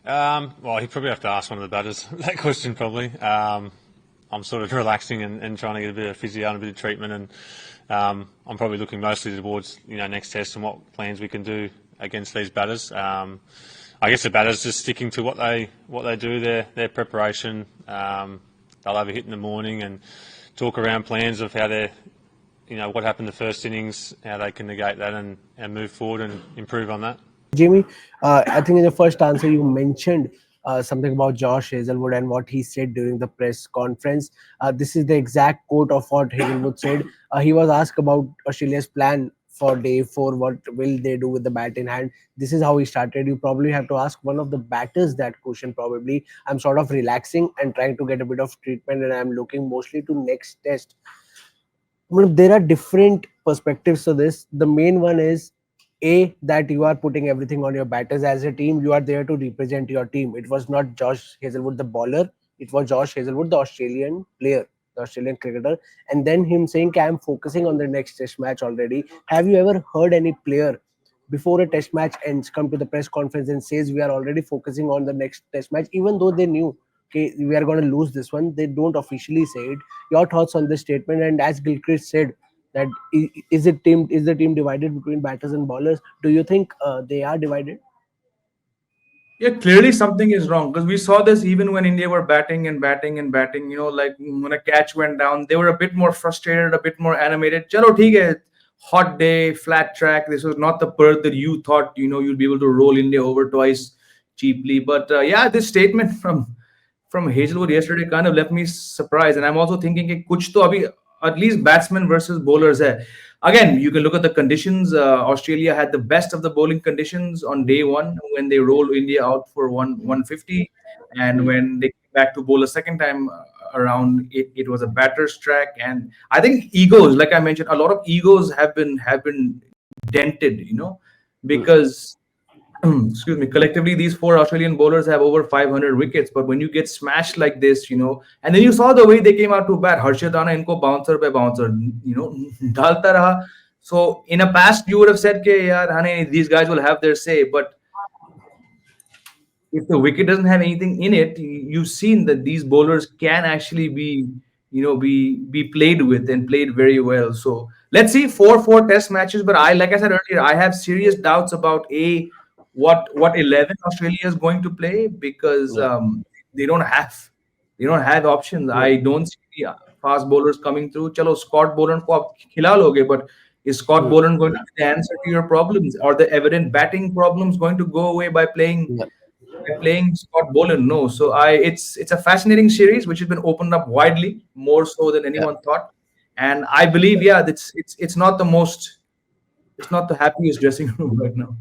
Well, he'd probably have to ask one of the batters that question, probably. I'm sort of relaxing and trying to get a bit of physio and a bit of treatment, and I'm probably looking mostly towards next test and what plans we can do against these batters. I guess the batters just sticking to what they do, their preparation. They'll have a hit in the morning and talk around plans of how they're, what happened the first innings, how they can negate that and move forward and improve on that. Jamie, I think in the first answer you mentioned something about Josh Hazlewood and what he said during the press conference. This is the exact quote of what Hazlewood said. He was asked about Australia's plan for day 4. What will they do with the bat in hand? This is how he started. You probably have to ask one of the batters that question. Probably, I'm sort of relaxing and trying to get a bit of treatment, and I'm looking mostly to next test. Well, there are different perspectives to this. The main one is that you are putting everything on your batters. As a team, you are there to represent your team. It was not Josh Hazlewood, the bowler. It was Josh Hazlewood, the Australian player, the Australian cricketer. And then him saying, I'm focusing on the next test match already. Have you ever heard any player before a test match ends come to the press conference and says we are already focusing on the next test match, even though they knew, okay, we are going to lose this one? They don't officially say it. Your thoughts on this statement? And as Gilchrist said, that is the team divided between batters and bowlers? Do you think they are divided? Yeah, clearly something is wrong, because we saw this even when India were batting and batting and batting. Like when a catch went down, they were a bit more frustrated, a bit more animated. Chalo, theek hai, hot day, flat track. This was not the Perth that you thought you'd be able to roll India over twice cheaply. But yeah, this statement from Hazlewood yesterday kind of left me surprised, and I'm also thinking कि कुछ तो अभी at least batsmen versus bowlers hai. Again, you can look at the conditions. Australia had the best of the bowling conditions on day 1 when they rolled India out for 150, and when they came back to bowl a second time around, it was a batter's track. And I think egos, like I mentioned, a lot of egos have been dented, because excuse me, collectively these 4 Australian bowlers have over 500 wickets. But when you get smashed like this, and then you saw the way they came out to bat. Harshit Rana inko bouncer by bouncer, dalta raha. So in a past you would have said ke yaar hane, these guys will have their say. But if the wicket doesn't have anything in it, you've seen that these bowlers can actually be played with and played very well. So let's see, 4 test matches. But like I said earlier, I have serious doubts about what 11 Australia is going to play, because they don't have options. I don't see fast bowlers coming through. Chalo, Scott Boland ko aap khila loge, but is Scott Boland going to be the answer to your problems? Or the evident batting problems going to go away by playing Scott Boland? No. So it's a fascinating series which has been opened up widely, more so than anyone thought. And I believe, it's not the happiest dressing room right now.